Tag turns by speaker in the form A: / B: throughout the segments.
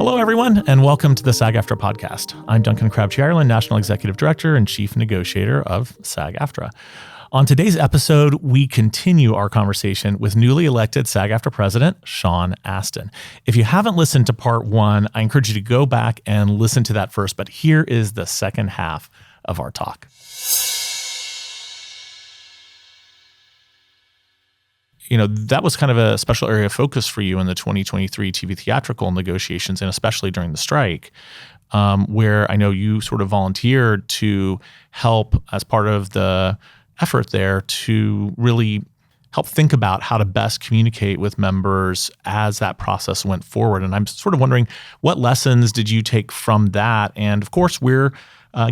A: Hello, everyone, and welcome to the SAG-AFTRA podcast. I'm Duncan Crabtree-Ireland, National Executive Director and Chief Negotiator of SAG-AFTRA. On today's episode, we continue our conversation with newly elected SAG-AFTRA President Sean Astin. If you haven't listened to part one, I encourage you to go back and listen to that first, but here is the second half of our talk. You know, that was kind of a special area of focus for you in the 2023 TV theatrical negotiations, and especially during the strike, where I know you sort of volunteered to help as part of the effort there to really help think about how to best communicate with members as that process went forward. And I'm sort of wondering, what lessons did you take from that? And of course, we're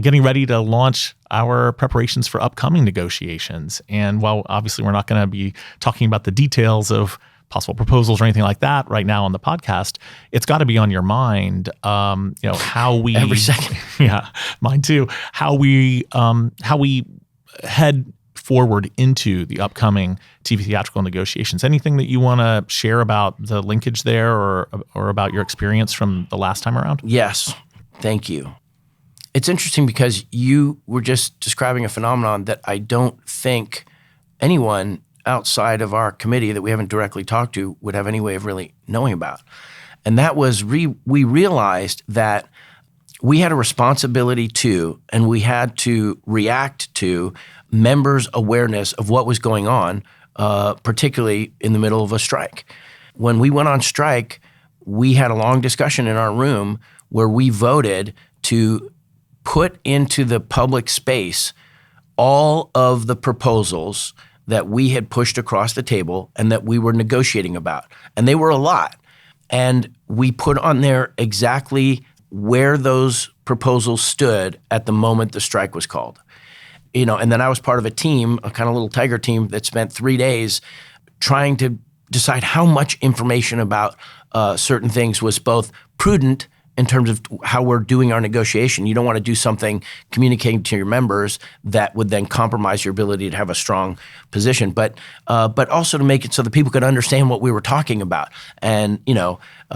A: getting ready to launch our preparations for upcoming negotiations. And while obviously we're not going to be talking about the details of possible proposals or anything like that right now on the podcast, it's got to be on your mind, how we
B: every second.
A: Yeah, mine too. How we head forward into the upcoming TV theatrical negotiations. Anything that you want to share about the linkage there or about your experience from the last time around?
B: Yes, thank you. It's interesting because you were just describing a phenomenon that I don't think anyone outside of our committee that we haven't directly talked to would have any way of really knowing about. And that was we realized that we had a responsibility to, and we had to react to members' awareness of what was going on, particularly in the middle of a strike. When we went on strike, we had a long discussion in our room where we voted to put into the public space all of the proposals that we had pushed across the table and that we were negotiating about. And they were a lot. And we put on there exactly where those proposals stood at the moment the strike was called. And then I was part of a team, a kind of little tiger team that spent 3 days trying to decide how much information about certain things was both prudent in terms of how we're doing our negotiation. You don't want to do something communicating to your members that would then compromise your ability to have a strong position, but also to make it so that people could understand what we were talking about. And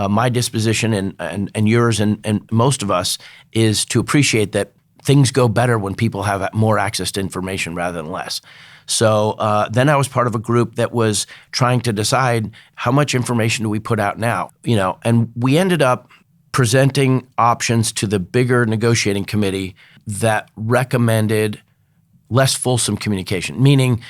B: my disposition and yours and most of us is to appreciate that things go better when people have more access to information rather than less. So then I was part of a group that was trying to decide how much information do we put out now, and we ended up presenting options to the bigger negotiating committee that recommended less fulsome communication, meaning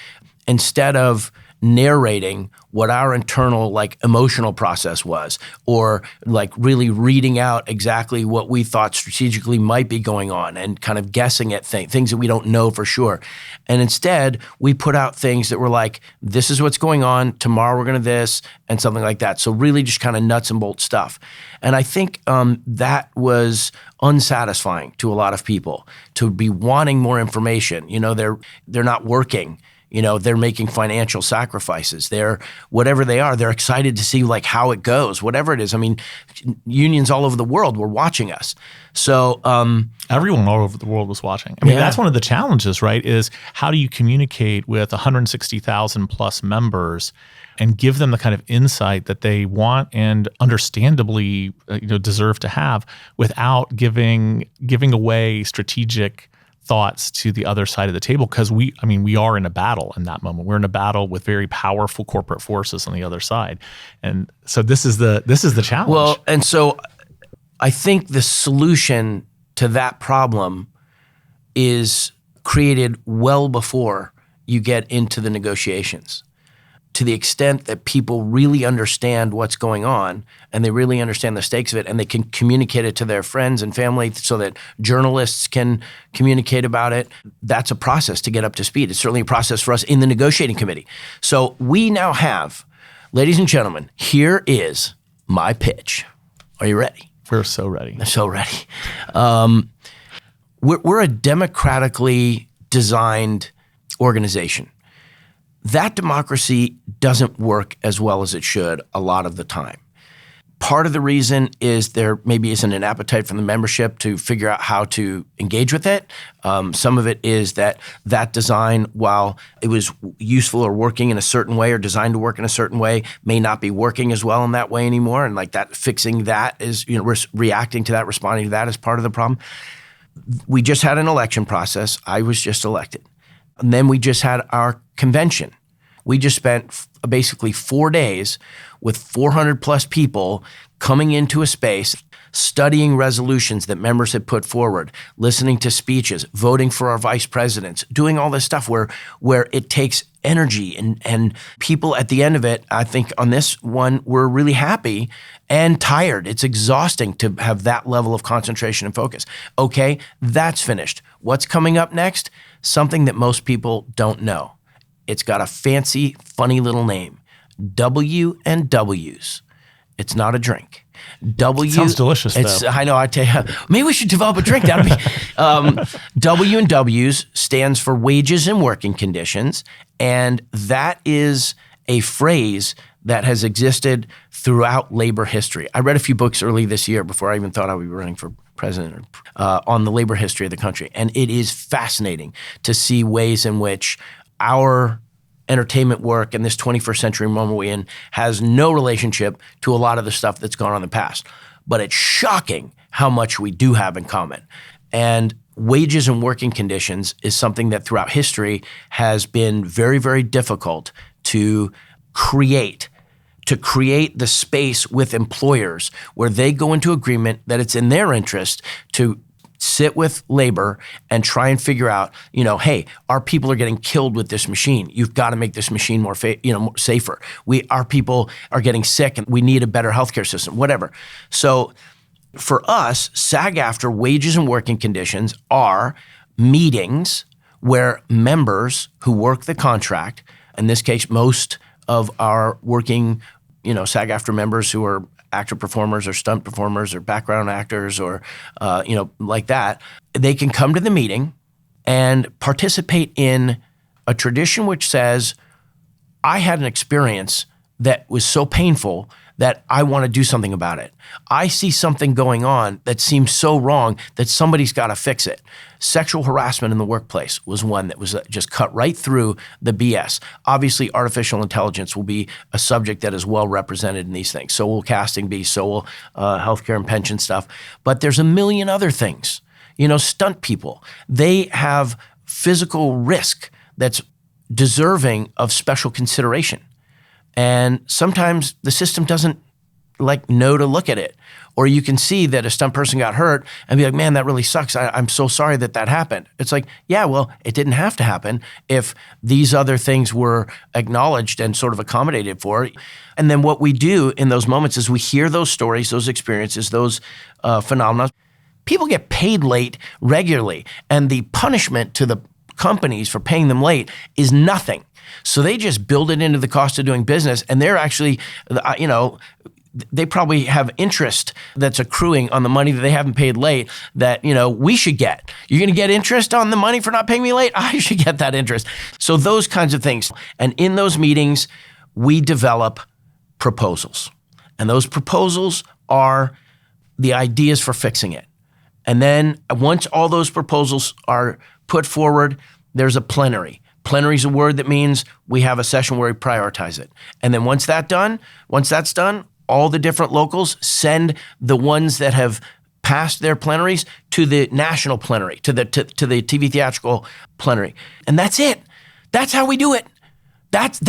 B: instead of narrating what our internal emotional process was, or really reading out exactly what we thought strategically might be going on and kind of guessing at things that we don't know for sure. And instead, we put out things that were like, this is what's going on, tomorrow we're going to this, and something like that. So really just kind of nuts and bolts stuff. And I think that was unsatisfying to a lot of people, to be wanting more information. They're not working. They're making financial sacrifices. They're whatever they are. They're excited to see how it goes, whatever it is. I mean, unions all over the world were watching us. So
A: everyone all over the world was watching. I mean, that's one of the challenges, right? Is how do you communicate with 160,000 plus members and give them the kind of insight that they want and understandably deserve to have without giving away strategic thoughts to the other side of the table, because we are in a battle in that moment. We're in a battle with very powerful corporate forces on the other side. And so this is the challenge.
B: Well, and so I think the solution to that problem is created well before you get into the negotiations. To the extent that people really understand what's going on and they really understand the stakes of it, and they can communicate it to their friends and family so that journalists can communicate about it, that's a process to get up to speed. It's certainly a process for us in the negotiating committee. So we now have, ladies and gentlemen, here is my pitch. Are you ready?
A: We're so ready.
B: So ready. We're a democratically designed organization. That democracy doesn't work as well as it should a lot of the time. Part of the reason is there maybe isn't an appetite from the membership to figure out how to engage with it. Some of it is that design, while it was useful or working in a certain way or designed to work in a certain way, may not be working as well in that way anymore. And like that, fixing that is, reacting to that, responding to that is part of the problem. We just had an election process. I was just elected. And then we just had our convention. We just spent basically 4 days with 400 plus people coming into a space, studying resolutions that members had put forward, listening to speeches, voting for our vice presidents, doing all this stuff where it takes energy and people at the end of it, I think on this one, were really happy and tired. It's exhausting to have that level of concentration and focus. Okay, that's finished. What's coming up next? Something that most people don't know. It's got a fancy, funny little name, W&Ws. It's not a drink.
A: Sounds delicious, though.
B: I know. I tell you, maybe we should develop a drink. That'd be W&Ws stands for wages and working conditions, and that is a phrase that has existed throughout labor history. I read a few books early this year before I even thought I would be running for president on the labor history of the country, and it is fascinating to see ways in which our entertainment work and this 21st century moment we're in has no relationship to a lot of the stuff that's gone on in the past. But it's shocking how much we do have in common. And wages and working conditions is something that throughout history has been very, very difficult to create the space with employers where they go into agreement that it's in their interest to sit with labor and try and figure out, hey, our people are getting killed with this machine. You've got to make this machine more safer. Our people are getting sick and we need a better healthcare system, whatever. So for us, SAG-AFTRA wages and working conditions are meetings where members who work the contract, in this case, most of our working, SAG-AFTRA members who are actor performers or stunt performers or background actors or, like that, they can come to the meeting and participate in a tradition which says, I had an experience that was so painful that I want to do something about it. I see something going on that seems so wrong that somebody's got to fix it. Sexual harassment in the workplace was one that was just cut right through the BS. Obviously, artificial intelligence will be a subject that is well represented in these things. So will casting be, so will healthcare and pension stuff. But there's a million other things. Stunt people, they have physical risk that's deserving of special consideration. And sometimes the system doesn't know to look at it. Or you can see that a stunt person got hurt and be like, man, that really sucks. I'm so sorry that happened. It's like, yeah, well, it didn't have to happen if these other things were acknowledged and sort of accommodated for. And then what we do in those moments is we hear those stories, those experiences, those phenomena. People get paid late regularly, and the punishment to the companies for paying them late is nothing. So they just build it into the cost of doing business, and they're actually, they probably have interest that's accruing on the money that they haven't paid late that, we should get. You're going to get interest on the money for not paying me late? I should get that interest. So those kinds of things. And in those meetings, we develop proposals. And those proposals are the ideas for fixing it. And then once all those proposals are put forward, there's a plenary. Plenary is a word that means we have a session where we prioritize it. And then once that's done, all the different locals send the ones that have passed their plenaries to the national plenary, to the TV theatrical plenary. And that's it. That's how we do it. That's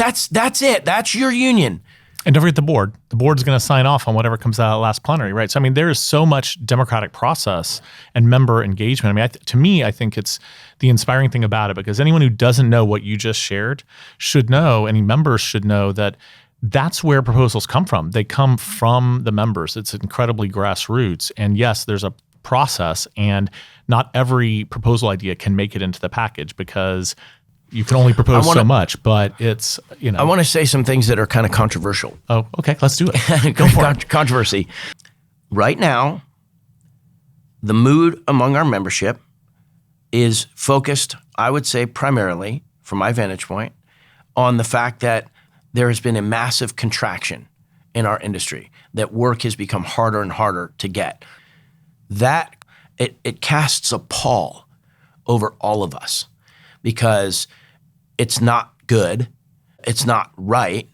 B: it. That's your union.
A: And don't forget the board. The board's going to sign off on whatever comes out of the last plenary, right? So, there is so much democratic process and member engagement. To me, I think it's the inspiring thing about it, because anyone who doesn't know what you just shared should know, any members should know that that's where proposals come from. They come from the members. It's incredibly grassroots. And yes, there's a process, and not every proposal idea can make it into the package because you can only propose so much, but it's,
B: I want to say some things that are kind of controversial.
A: Oh, okay. Let's do it. Go for it.
B: Controversy. Right now, the mood among our membership is focused, I would say primarily, from my vantage point, on the fact that there has been a massive contraction in our industry, that work has become harder and harder to get. That it casts a pall over all of us because it's not good, it's not right,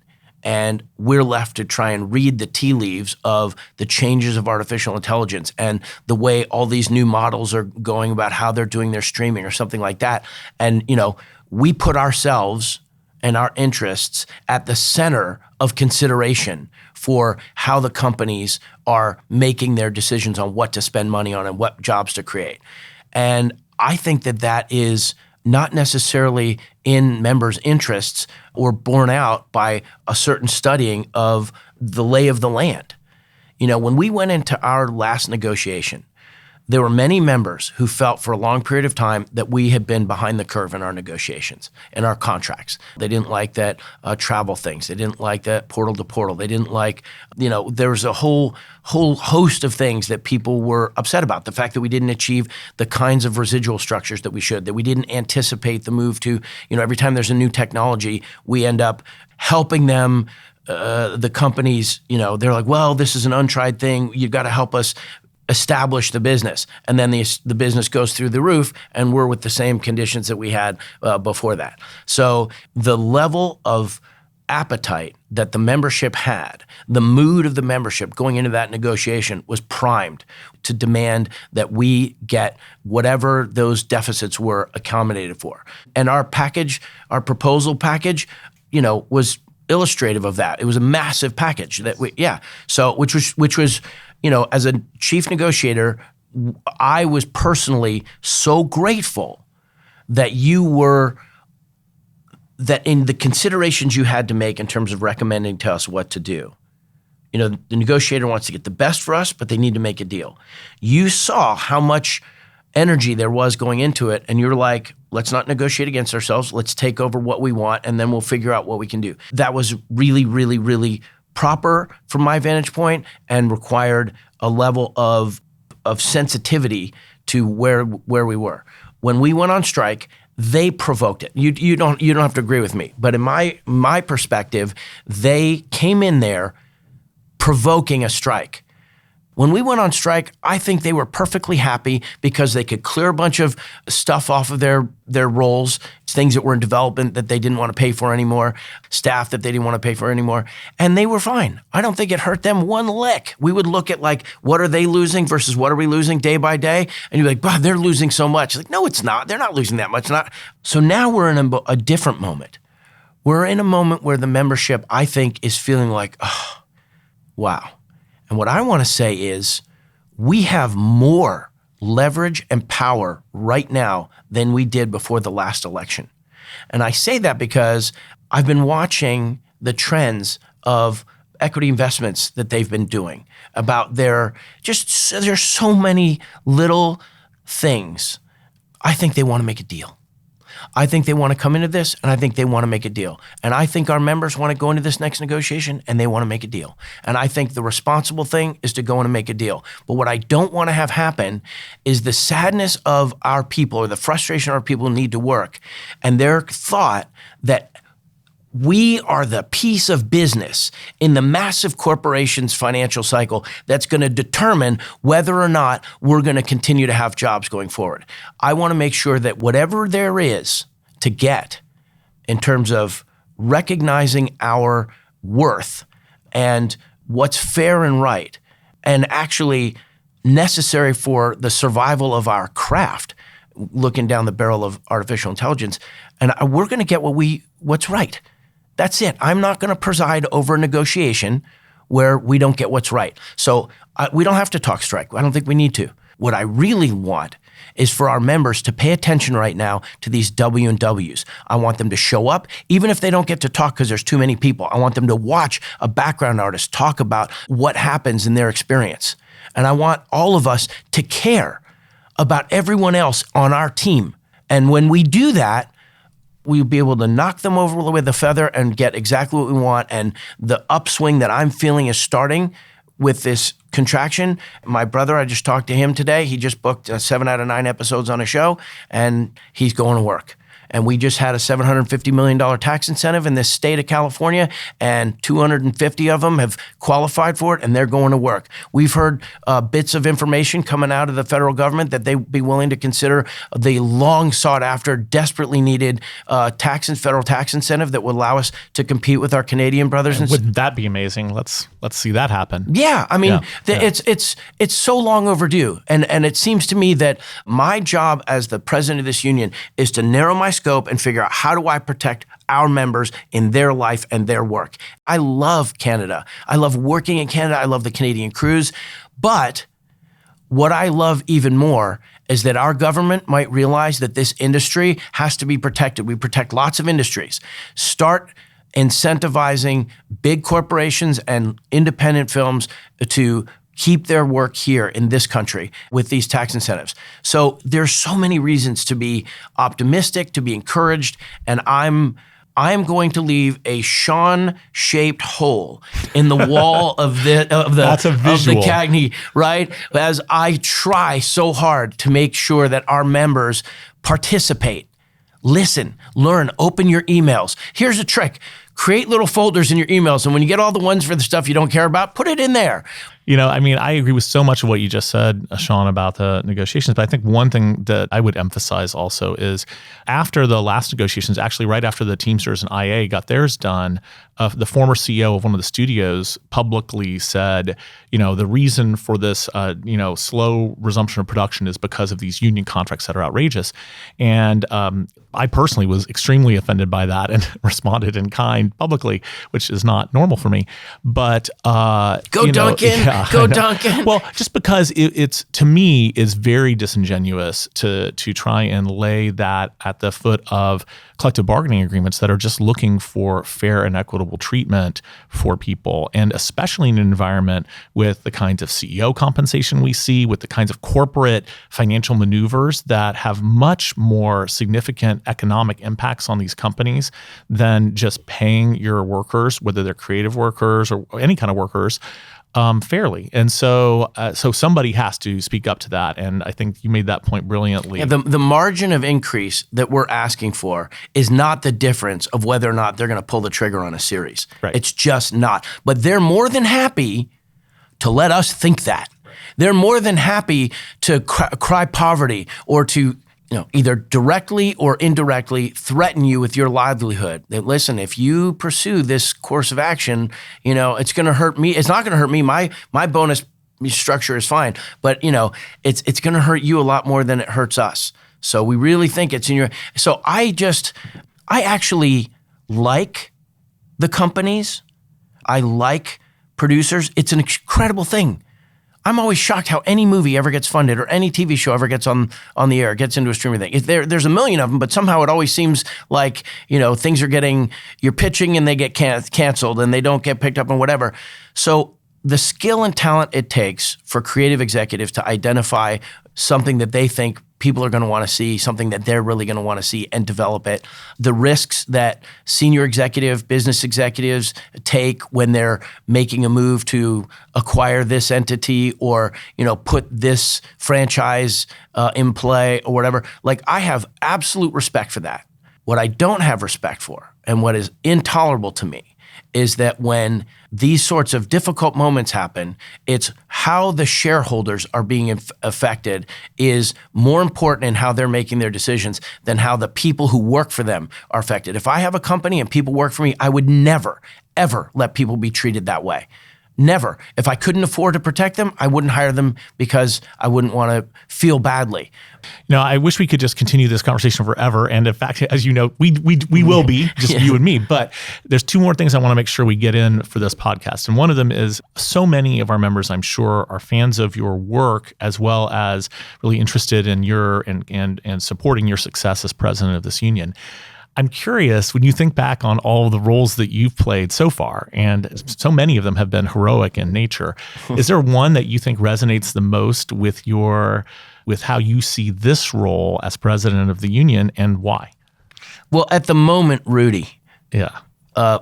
B: and we're left to try and read the tea leaves of the changes of artificial intelligence and the way all these new models are going about how they're doing their streaming or something like that. And, we put ourselves and our interests at the center of consideration for how the companies are making their decisions on what to spend money on and what jobs to create. And I think that is not necessarily in members' interests or borne out by a certain studying of the lay of the land. When we went into our last negotiation, there were many members who felt for a long period of time that we had been behind the curve in our negotiations, in our contracts. They didn't like that travel things. They didn't like that portal to portal. They didn't like, there was a whole host of things that people were upset about. The fact that we didn't achieve the kinds of residual structures that we should, that we didn't anticipate the move to, every time there's a new technology, we end up helping them. The companies, they're like, well, this is an untried thing. You've got to help us establish the business. And then the business goes through the roof and we're with the same conditions that we had before that. So the level of appetite that the membership had, the mood of the membership going into that negotiation was primed to demand that we get whatever those deficits were accommodated for. And our proposal package, was illustrative of that. It was a massive package So which was as a chief negotiator, I was personally so grateful that that in the considerations you had to make in terms of recommending to us what to do. The negotiator wants to get the best for us, but they need to make a deal. You saw how much energy there was going into it, and you're like, let's not negotiate against ourselves. Let's take over what we want, and then we'll figure out what we can do. That was really, really, really proper from my vantage point and required a level of sensitivity to where we were. When we went on strike, they provoked it. You don't have to agree with me, but in my perspective, they came in there provoking a strike. When we went on strike, I think they were perfectly happy because they could clear a bunch of stuff off of their roles, things that were in development that they didn't want to pay for anymore, staff that they didn't want to pay for anymore, and they were fine. I don't think it hurt them one lick. We would look at what are they losing versus what are we losing day by day? And you're like, they're losing so much. Like, no, it's not. They're not losing that much. So now we're in a different moment. We're in a moment where the membership, I think, is feeling like, oh, wow. And what I want to say is we have more leverage and power right now than we did before the last election. And I say that because I've been watching the trends of equity investments that they've been doing about there's so many little things. I think they want to make a deal. I think they want to come into this, and I think they want to make a deal. And I think our members want to go into this next negotiation, and they want to make a deal. And I think the responsible thing is to go in and make a deal. But what I don't want to have happen is the sadness of our people or the frustration of our people who need to work and their thought that we are the piece of business in the massive corporation's financial cycle that's going to determine whether or not we're going to continue to have jobs going forward. I want to make sure that whatever there is to get in terms of recognizing our worth and what's fair and right and actually necessary for the survival of our craft, looking down the barrel of artificial intelligence, and we're going to get what's right. That's it. I'm not going to preside over a negotiation where we don't get what's right. So we don't have to talk strike. I don't think we need to. What I really want is for our members to pay attention right now to these W&Ws. I want them to show up, even if they don't get to talk because there's too many people. I want them to watch a background artist talk about what happens in their experience. And I want all of us to care about everyone else on our team. And when we do that, we'll be able to knock them over with a feather and get exactly what we want. And the upswing that I'm feeling is starting with this contraction. My brother, I just talked to him today. He just booked 7 out of 9 episodes on a show, and he's going to work. And we just had a $750 million tax incentive in this state of California, and 250 of them have qualified for it, and they're going to work. We've heard bits of information coming out of the federal government that they'd be willing to consider the long sought after, desperately needed federal tax incentive that would allow us to compete with our Canadian brothers. And
A: wouldn't that be amazing? Let's see that happen.
B: Yeah, I mean, it's so long overdue, and it seems to me that my job as the president of this union is to narrow my scope and figure out how do I protect our members in their life and their work. I love Canada. I love working in Canada. I love the Canadian crews, but what I love even more is that our government might realize that this industry has to be protected. We protect lots of industries. Start incentivizing big corporations and independent films to keep their work here in this country with these tax incentives. So there's so many reasons to be optimistic, to be encouraged, and I'm going to leave a Sean-shaped hole in the wall of the CAGNY, right? As I try so hard to make sure that our members participate, listen, learn, open your emails. Here's a trick. Create little folders in your emails, and when you get all the ones for the stuff you don't care about, put it in there.
A: I mean, I agree with so much of what you just said, Sean, about the negotiations. But I think one thing that I would emphasize also is after the last negotiations, actually right after the Teamsters and IA got theirs done, the former CEO of one of the studios publicly said, the reason for this, slow resumption of production is because of these union contracts that are outrageous. And I personally was extremely offended by that and responded in kind publicly, which is not normal for me. But
B: Go Duncan. Go Duncan.
A: Well, just because it's to me is very disingenuous to try and lay that at the foot of collective bargaining agreements that are just looking for fair and equitable treatment for people, and especially in an environment with the kinds of CEO compensation we see, with the kinds of corporate financial maneuvers that have much more significant economic impacts on these companies than just paying your workers, whether they're creative workers or any kind of workers, fairly. And so somebody has to speak up to that. And I think you made that point brilliantly.
B: Yeah, the margin of increase that we're asking for is not the difference of whether or not they're going to pull the trigger on a series.
A: Right.
B: It's just not. But they're more than happy to let us think that. They're more than happy to cry poverty or to either directly or indirectly threaten you with your livelihood. That, listen, if you pursue this course of action, it's going to hurt me. It's not going to hurt me. My bonus structure is fine, but it's going to hurt you a lot more than it hurts us. So we really think it's in your. So I actually like the companies. I like producers. It's an incredible thing. I'm always shocked how any movie ever gets funded or any TV show ever gets on the air, gets into a streaming thing. There's a million of them, but somehow it always seems like, things are you're pitching and they get canceled and they don't get picked up and whatever. So the skill and talent it takes for creative executives to identify something that they think people are going to want to see, something that they're really going to want to see, and develop it. The risks that senior business executives take when they're making a move to acquire this entity or, put this franchise in play or whatever. Like, I have absolute respect for that. What I don't have respect for, and what is intolerable to me, is that when these sorts of difficult moments happen, it's how the shareholders are being affected is more important in how they're making their decisions than how the people who work for them are affected. If I have a company and people work for me, I would never, ever let people be treated that way. Never. If I couldn't afford to protect them, I wouldn't hire them because I wouldn't want to feel badly.
A: I wish we could just continue this conversation forever. And in fact, as you know, we will be, just you and me. But there's two more things I want to make sure we get in for this podcast. And one of them is so many of our members, I'm sure, are fans of your work, as well as really interested in your and supporting your success as president of this union. I'm curious, when you think back on all the roles that you've played so far, and so many of them have been heroic in nature, is there one that you think resonates the most with how you see this role as president of the union, and why?
B: Well, at the moment, Rudy.
A: Yeah.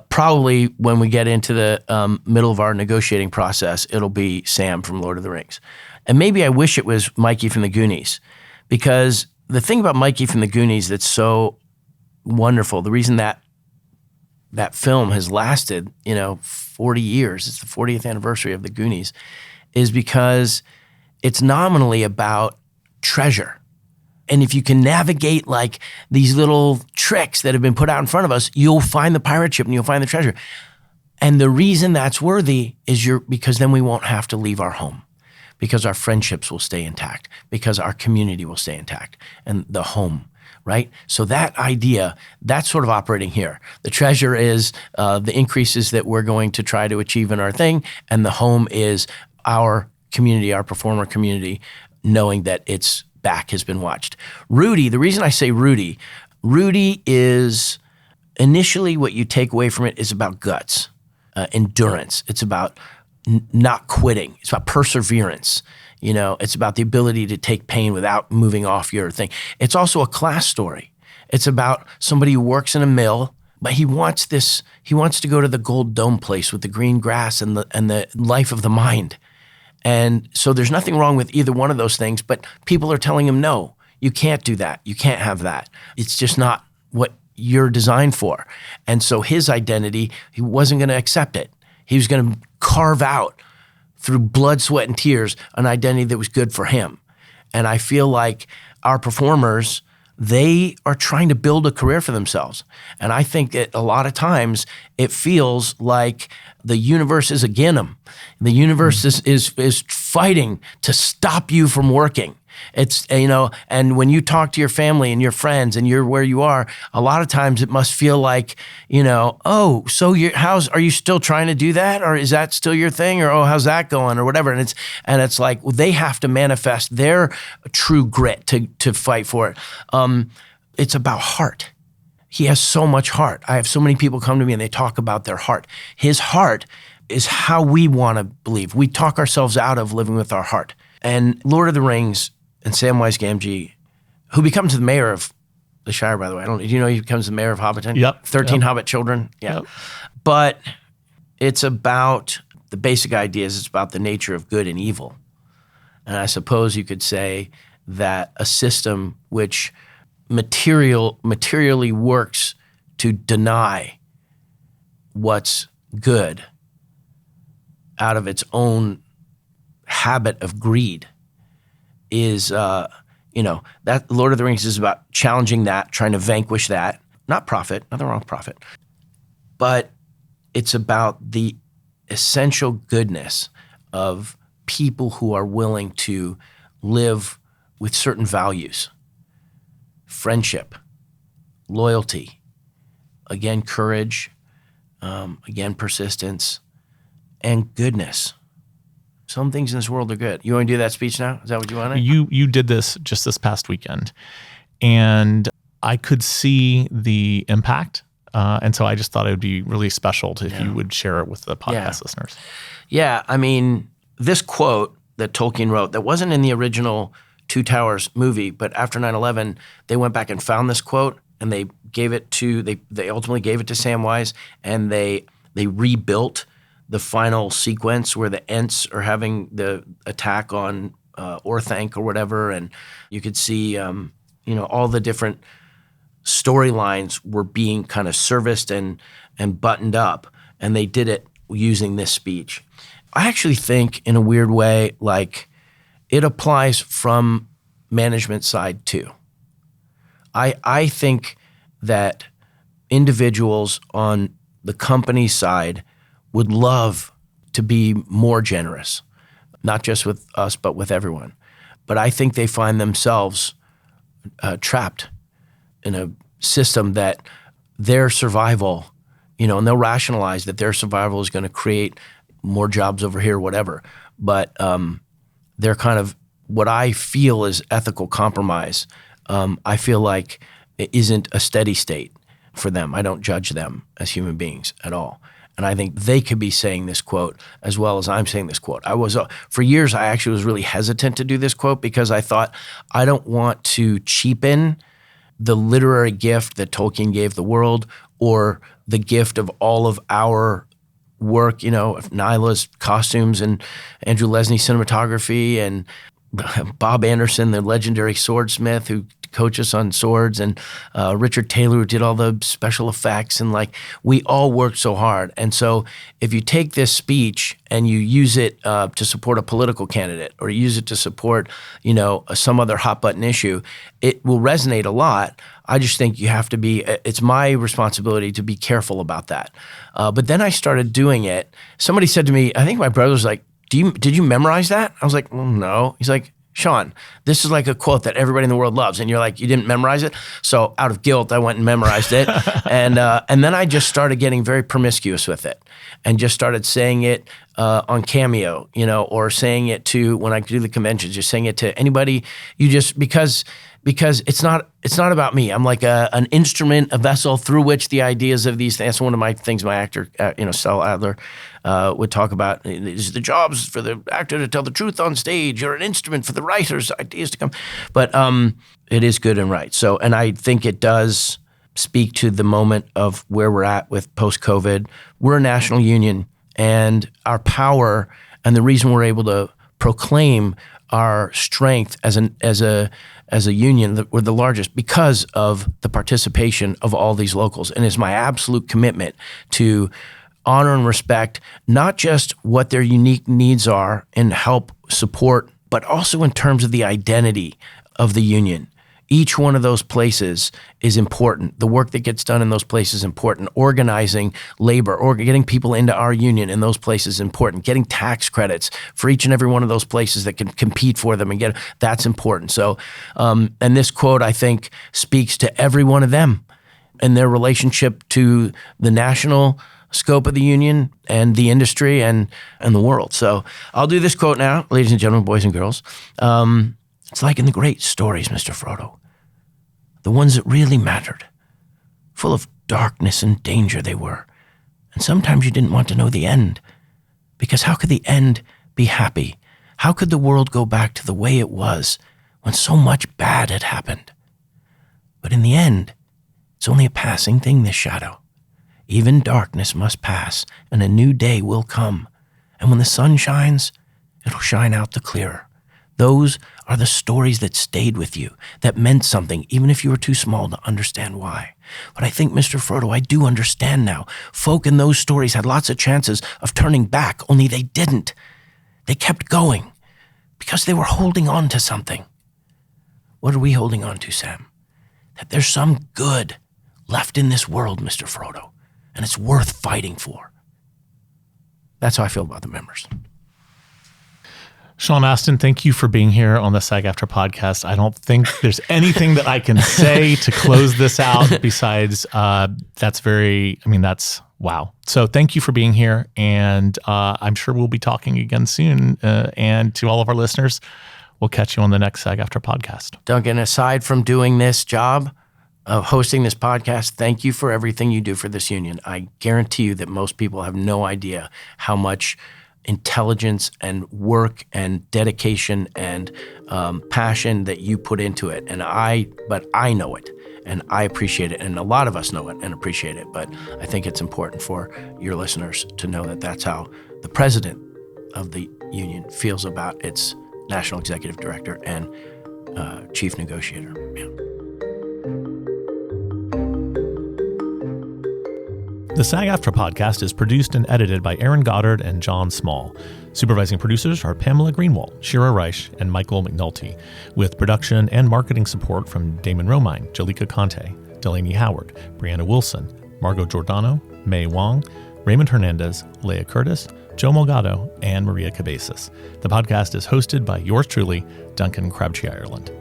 B: Probably when we get into the middle of our negotiating process, it'll be Sam from Lord of the Rings. And maybe I wish it was Mikey from the Goonies, because the thing about Mikey from the Goonies that's so wonderful. The reason that film has lasted, 40 years, it's the 40th anniversary of The Goonies, is because it's nominally about treasure. And if you can navigate like these little tricks that have been put out in front of us, you'll find the pirate ship and you'll find the treasure. And the reason that's worthy is because then we won't have to leave our home, because our friendships will stay intact, because our community will stay intact, and the home, right? So that idea, that's sort of operating here. The treasure is the increases that we're going to try to achieve in our thing, and the home is our community, our performer community, knowing that its back has been watched. Rudy, the reason I say Rudy is initially what you take away from it is about guts, endurance. It's about not quitting. It's about perseverance. It's about the ability to take pain without moving off your thing. It's also a class story. It's about somebody who works in a mill, but he wants to go to the Gold Dome place with the green grass and the life of the mind. And so there's nothing wrong with either one of those things, but people are telling him, no, you can't do that. You can't have that. It's just not what you're designed for. And so his identity, he wasn't going to accept it. He was going to carve out through blood, sweat, and tears an identity that was good for him. And I feel like our performers, they are trying to build a career for themselves. And I think that a lot of times it feels like the universe is against them. The universe is fighting to stop you from working. It's, and when you talk to your family and your friends and you're where you are, a lot of times it must feel like, oh, so are you still trying to do that? Or is that still your thing? Or, oh, how's that going? Or whatever. And it's like, well, they have to manifest their true grit to fight for it. It's about heart. He has so much heart. I have so many people come to me and they talk about their heart. His heart is how we want to believe. We talk ourselves out of living with our heart. And Lord of the Rings and Samwise Gamgee, who becomes the mayor of the Shire, by the way. Do you know he becomes the mayor of Hobbiton?
A: Yep.
B: 13 Hobbit children. Yeah. Yep. But it's about the basic ideas. It's about the nature of good and evil. And I suppose you could say that a system which materially works to deny what's good out of its own habit of greed is, that Lord of the Rings is about challenging that, trying to vanquish that. Not profit, nothing wrong with profit. But it's about the essential goodness of people who are willing to live with certain values. Friendship, loyalty, again, courage, again, persistence, and goodness. Some things in this world are good. You want to do that speech now? Is that what you want to?
A: You did this just this past weekend, and I could see the impact. And so I just thought it would be really special if you would share it with the podcast listeners.
B: Yeah, I mean, this quote that Tolkien wrote that wasn't in the original Two Towers movie, but after 9/11, they went back and found this quote, and they ultimately gave it to Samwise, and they rebuilt the final sequence where the Ents are having the attack on Orthanc or whatever, and you could see all the different storylines were being kind of serviced and buttoned up, and they did it using this speech. I actually think, in a weird way, like it applies from management side too. I think that individuals on the company side would love to be more generous, not just with us, but with everyone. But I think they find themselves trapped in a system that their survival, and they'll rationalize that their survival is going to create more jobs over here, whatever. But they're kind of what I feel is ethical compromise. I feel like it isn't a steady state for them. I don't judge them as human beings at all. And I think they could be saying this quote as well as I'm saying this quote. For years, I actually was really hesitant to do this quote because I thought, I don't want to cheapen the literary gift that Tolkien gave the world or the gift of all of our work, of Nyla's costumes and Andrew Lesney's cinematography and Bob Anderson, the legendary swordsmith who coached us on swords, and Richard Taylor, who did all the special effects, and like we all worked so hard. And so if you take this speech and you use it to support a political candidate or use it to support, some other hot button issue, it will resonate a lot. I just think you have to be, it's my responsibility to be careful about that. But then I started doing it. Somebody said to me, I think my brother was like, did you memorize that? I was like, well, no. He's like, Sean, this is like a quote that everybody in the world loves. And you're like, you didn't memorize it? So out of guilt, I went and memorized it. And then I just started getting very promiscuous with it and just started saying it on Cameo, or saying it to, when I do the conventions, just saying it to anybody. Because it's not about me. I'm like an instrument, a vessel through which the ideas of these things. That's one of my things my actor, Stella Adler, would talk about. Is the jobs for the actor to tell the truth on stage. You're an instrument for the writer's ideas to come. But it is good and right. So, and I think it does speak to the moment of where we're at with post-COVID. We're a national union, and our power and the reason we're able to proclaim our strength as a union, that we're the largest because of the participation of all these locals. And it's my absolute commitment to honor and respect not just what their unique needs are and help support, but also in terms of the identity of the union. Each one of those places is important. The work that gets done in those places is important. Organizing labor or getting people into our union in those places is important. Getting tax credits for each and every one of those places that can compete for them and that's important. So, and this quote, I think, speaks to every one of them and their relationship to the national scope of the union and the industry and the world. So I'll do this quote now, ladies and gentlemen, boys and girls. It's like in the great stories, Mr. Frodo, the ones that really mattered. Full of darkness and danger they were. And sometimes you didn't want to know the end, because how could the end be happy? How could the world go back to the way it was when so much bad had happened? But in the end, it's only a passing thing, this shadow. Even darkness must pass, and a new day will come. And when the sun shines, it'll shine out the clearer. Those are the stories that stayed with you, that meant something, even if you were too small to understand why. But I think, Mr. Frodo, I do understand now. Folk in those stories had lots of chances of turning back, only they didn't. They kept going because they were holding on to something. What are we holding on to, Sam? That there's some good left in this world, Mr. Frodo, and it's worth fighting for. That's how I feel about the members.
A: Sean Astin, thank you for being here on the SAG-AFTRA podcast. I don't think there's anything that I can say to close this out besides that's wow. So thank you for being here. And I'm sure we'll be talking again soon. And to all of our listeners, we'll catch you on the next SAG-AFTRA podcast.
B: Duncan, aside from doing this job of hosting this podcast, thank you for everything you do for this union. I guarantee you that most people have no idea how much intelligence and work and dedication and passion that you put into it. But I know it and I appreciate it. And a lot of us know it and appreciate it. But I think it's important for your listeners to know that that's how the president of the union feels about its national executive director and chief negotiator. Yeah.
A: The SAG-AFTRA podcast is produced and edited by Aaron Goddard and John Small. Supervising producers are Pamela Greenwald, Shira Reich, and Michael McNulty, with production and marketing support from Damon Romine, Jalika Conte, Delaney Howard, Brianna Wilson, Margot Giordano, May Wong, Raymond Hernandez, Leah Curtis, Joe Mulgado, and Maria Cabezas. The podcast is hosted by yours truly, Duncan Crabtree Ireland.